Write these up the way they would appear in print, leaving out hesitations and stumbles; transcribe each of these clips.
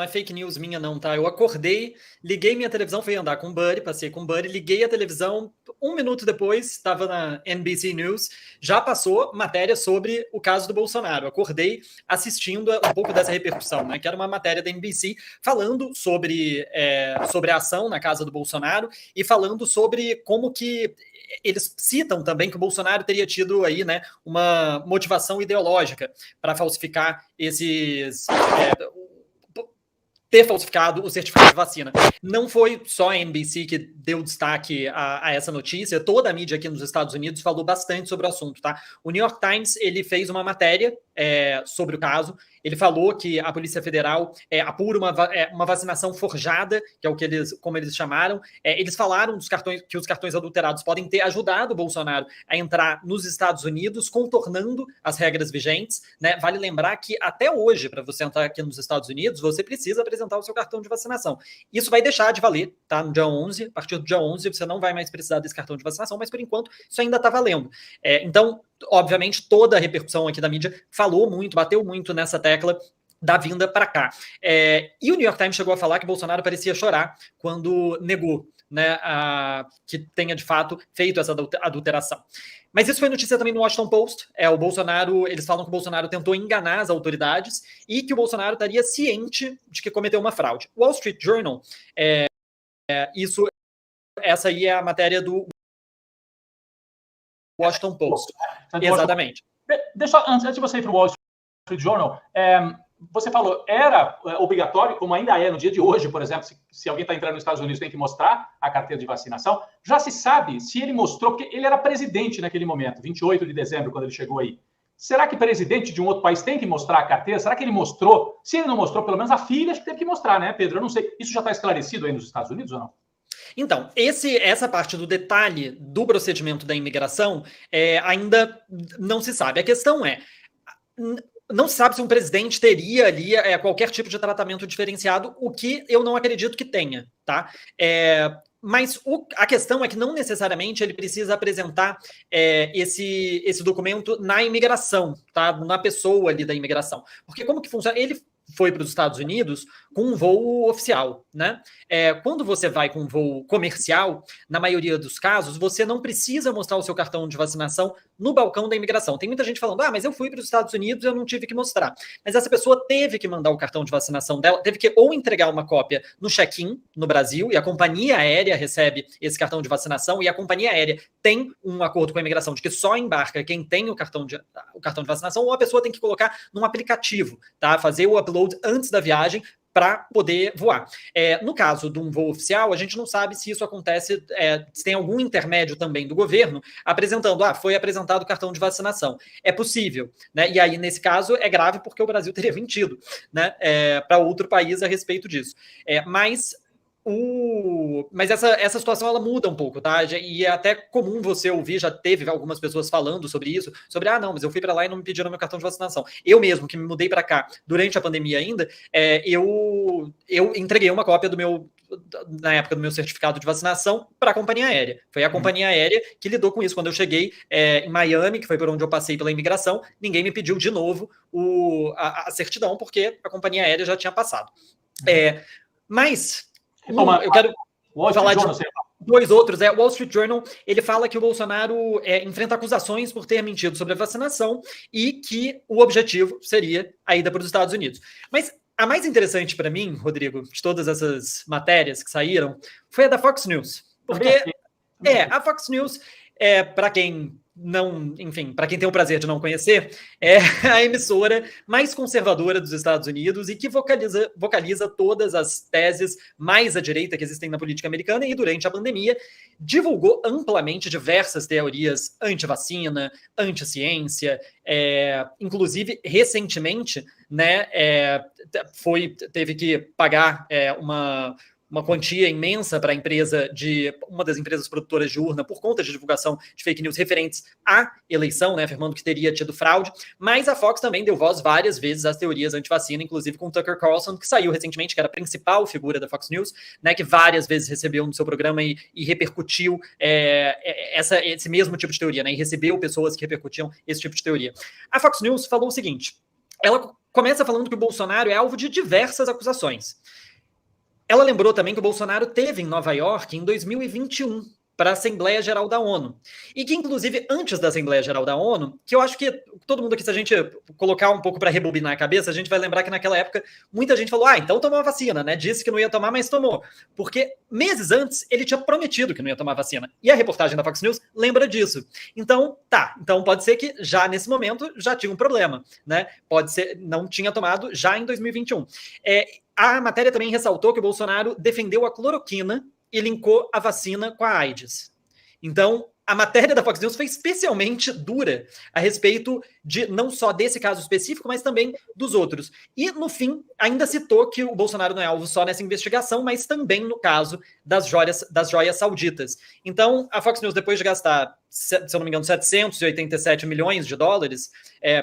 é fake news minha não, tá? Eu acordei, liguei minha televisão, fui andar com o Buddy, passei com o Buddy, liguei a televisão, 1 minuto depois, estava na NBC News, já passou matéria sobre o caso do Bolsonaro. Acordei assistindo um pouco dessa repercussão, né? Que era uma matéria da NBC falando sobre a ação na casa do Bolsonaro e falando sobre como que eles citam também que o Bolsonaro teria tido aí, né, uma motivação ideológica para falsificar ter falsificado o certificado de vacina. Não foi só a NBC que deu destaque a essa notícia, toda a mídia aqui nos Estados Unidos falou bastante sobre o assunto, tá? O New York Times, ele fez uma matéria sobre o caso, ele falou que a Polícia Federal apura uma vacinação forjada, que é o que como eles chamaram. Eles falaram que os cartões adulterados podem ter ajudado o Bolsonaro a entrar nos Estados Unidos, contornando as regras vigentes, né? Vale lembrar que até hoje, para você entrar aqui nos Estados Unidos, você precisa apresentar o seu cartão de vacinação. Isso vai deixar de valer, tá? No dia 11, a partir do dia 11, você não vai mais precisar desse cartão de vacinação, mas por enquanto isso ainda está valendo. Então, obviamente, toda a repercussão aqui da mídia falou muito, bateu muito nessa tecla da vinda para cá. E o New York Times chegou a falar que Bolsonaro parecia chorar quando negou, né, que tenha de fato feito essa adulteração. Mas isso foi notícia também no Washington Post. O Bolsonaro, eles falam que o Bolsonaro tentou enganar as autoridades e que o Bolsonaro estaria ciente de que cometeu uma fraude. O Wall Street Journal, essa aí é a matéria do Washington Post. Exatamente. Deixa, antes de você ir para o Wall Street Journal, você falou, era obrigatório, como ainda é no dia de hoje, por exemplo, se alguém está entrando nos Estados Unidos tem que mostrar a carteira de vacinação. Já se sabe se ele mostrou, porque ele era presidente naquele momento, 28 de dezembro, quando ele chegou aí. Será que presidente de um outro país tem que mostrar a carteira? Será que ele mostrou? Se ele não mostrou, pelo menos a filha acho que teve que mostrar, né, Pedro? Eu não sei. Isso já está esclarecido aí nos Estados Unidos ou não? Então, essa parte do detalhe do procedimento da imigração ainda não se sabe. A questão não se sabe se um presidente teria ali qualquer tipo de tratamento diferenciado, o que eu não acredito que tenha, tá? Mas a questão é que não necessariamente ele precisa apresentar esse documento na imigração, tá? Na pessoa ali da imigração. Porque como que funciona? Ele foi para os Estados Unidos com um voo oficial, né? Quando você vai com um voo comercial, na maioria dos casos, você não precisa mostrar o seu cartão de vacinação no balcão da imigração. Tem muita gente falando, mas eu fui para os Estados Unidos e eu não tive que mostrar. Mas essa pessoa teve que mandar o cartão de vacinação dela, teve que ou entregar uma cópia no check-in no Brasil, e a companhia aérea recebe esse cartão de vacinação, e a companhia aérea tem um acordo com a imigração de que só embarca quem tem o cartão de vacinação, ou a pessoa tem que colocar num aplicativo, tá? Fazer o upload antes da viagem para poder voar. No caso de um voo oficial, a gente não sabe se isso acontece, se tem algum intermédio também do governo apresentando, foi apresentado o cartão de vacinação. É possível, né? E aí, nesse caso, é grave porque o Brasil teria mentido, né, para outro país a respeito disso. Mas essa situação ela muda um pouco, tá? E é até comum você ouvir, já teve algumas pessoas falando sobre isso, não, mas eu fui para lá e não me pediram meu cartão de vacinação. Eu mesmo, que me mudei para cá durante a pandemia ainda, eu entreguei uma cópia na época do meu certificado de vacinação para a companhia aérea. Foi a companhia aérea que lidou com isso. Quando eu cheguei em Miami, que foi por onde eu passei pela imigração, ninguém me pediu de novo a certidão, porque a companhia aérea já tinha passado. Mas eu quero falar de dois outros. O Wall Street Journal, ele fala que o Bolsonaro enfrenta acusações por ter mentido sobre a vacinação e que o objetivo seria a ida para os Estados Unidos. Mas a mais interessante para mim, Rodrigo, de todas essas matérias que saíram, foi a da Fox News. Porque a Fox News, para quem para quem tem o prazer de não conhecer, é a emissora mais conservadora dos Estados Unidos e que vocaliza todas as teses mais à direita que existem na política americana, e durante a pandemia divulgou amplamente diversas teorias anti-vacina, anti-ciência, inclusive recentemente, né, teve que pagar uma quantia imensa para uma das empresas produtoras de urna por conta de divulgação de fake news referentes à eleição, né, afirmando que teria tido fraude, mas a Fox também deu voz várias vezes às teorias anti-vacina, inclusive com Tucker Carlson, que saiu recentemente, que era a principal figura da Fox News, né, que várias vezes recebeu no seu programa e repercutiu esse mesmo tipo de teoria, né, e recebeu pessoas que repercutiam esse tipo de teoria. A Fox News falou o seguinte: ela começa falando que o Bolsonaro é alvo de diversas acusações. Ela lembrou também que o Bolsonaro teve em Nova York em 2021 para a Assembleia Geral da ONU. E que, inclusive, antes da Assembleia Geral da ONU, que eu acho que todo mundo aqui, se a gente colocar um pouco para rebobinar a cabeça, a gente vai lembrar que naquela época muita gente falou, então tomou a vacina, né? Disse que não ia tomar, mas tomou. Porque meses antes ele tinha prometido que não ia tomar vacina. E a reportagem da Fox News lembra disso. Então, então pode ser que já nesse momento já tinha um problema, né? Pode ser, não tinha tomado já em 2021. A matéria também ressaltou que o Bolsonaro defendeu a cloroquina e linkou a vacina com a AIDS. Então, a matéria da Fox News foi especialmente dura a respeito de não só desse caso específico, mas também dos outros. E, no fim, ainda citou que o Bolsonaro não é alvo só nessa investigação, mas também no caso das joias sauditas. Então, a Fox News, depois de gastar, se eu não me engano, 787 milhões de dólares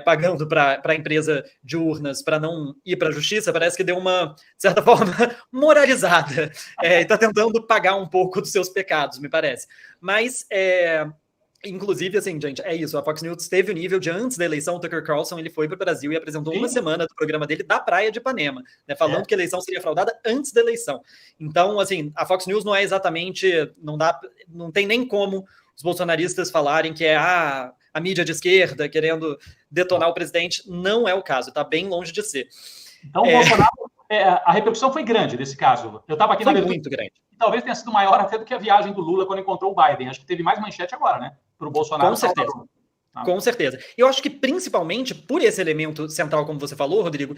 pagando para a empresa de urnas para não ir para a justiça, parece que deu uma, de certa forma, moralizada. E está tentando pagar um pouco dos seus pecados, me parece. Mas, inclusive, assim, gente, é isso. A Fox News teve o nível de antes da eleição, o Tucker Carlson, ele foi para o Brasil e apresentou uma semana do programa dele da praia de Ipanema, né, falando que a eleição seria fraudada antes da eleição. Então, assim, a Fox News não é exatamente, não tem nem como os bolsonaristas falarem que é a mídia de esquerda querendo detonar o presidente. Não é o caso, está bem longe de ser. Então, o Bolsonaro, a repercussão foi grande nesse caso. Eu estava aqui foi muito grande. Talvez tenha sido maior até do que a viagem do Lula quando encontrou o Biden. Acho que teve mais manchete agora, né? Para o Bolsonaro. Com certeza. Com certeza. Eu acho que principalmente por esse elemento central, como você falou, Rodrigo,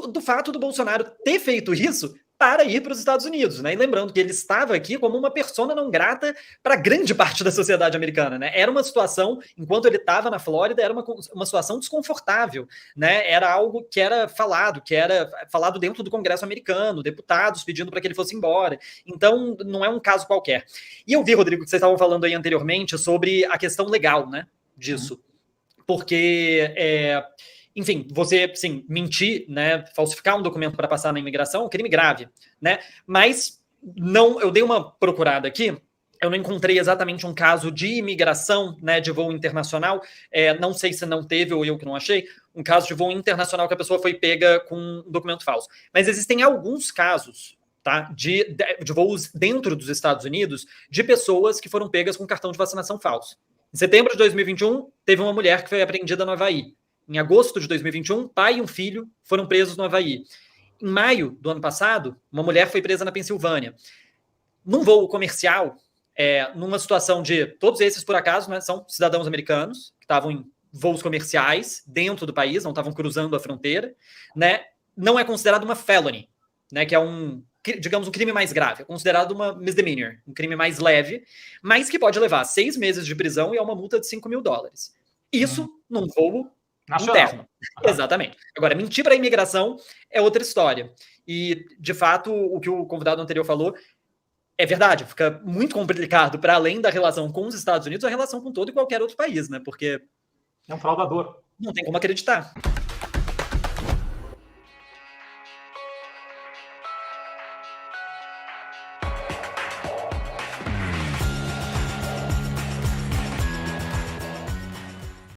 do fato do Bolsonaro ter feito isso para ir para os Estados Unidos, né? E lembrando que ele estava aqui como uma persona não grata para grande parte da sociedade americana, né? Era uma situação, enquanto ele estava na Flórida, era uma situação desconfortável, né? Era algo que era falado dentro do Congresso americano, deputados pedindo para que ele fosse embora. Então, não é um caso qualquer. E eu vi, Rodrigo, que vocês estavam falando aí anteriormente sobre a questão legal, né? Disso. Porque enfim, você, sim, mentir, né, falsificar um documento para passar na imigração é um crime grave, né? Mas não, eu dei uma procurada aqui, eu não encontrei exatamente um caso de imigração, né, de voo internacional, não sei se não teve ou eu que não achei, um caso de voo internacional que a pessoa foi pega com um documento falso. Mas existem alguns casos, tá, de voos dentro dos Estados Unidos de pessoas que foram pegas com cartão de vacinação falso. Em setembro de 2021, teve uma mulher que foi apreendida no Havaí. Em agosto de 2021, pai e um filho foram presos no Havaí. Em maio do ano passado, uma mulher foi presa na Pensilvânia. Num voo comercial, numa situação de... Todos esses, por acaso, né, são cidadãos americanos, que estavam em voos comerciais dentro do país, não estavam cruzando a fronteira, né? Não é considerado uma felony, né, que é digamos, um crime mais grave. É considerado uma misdemeanor, um crime mais leve, mas que pode levar 6 meses de prisão e a uma multa de $5 mil. Isso num voo interno. Exatamente. Agora, mentir para a imigração é outra história. E, de fato, o que o convidado anterior falou é verdade. Fica muito complicado, para além da relação com os Estados Unidos, a relação com todo e qualquer outro país, né? Porque é um fraudador. Não tem como acreditar.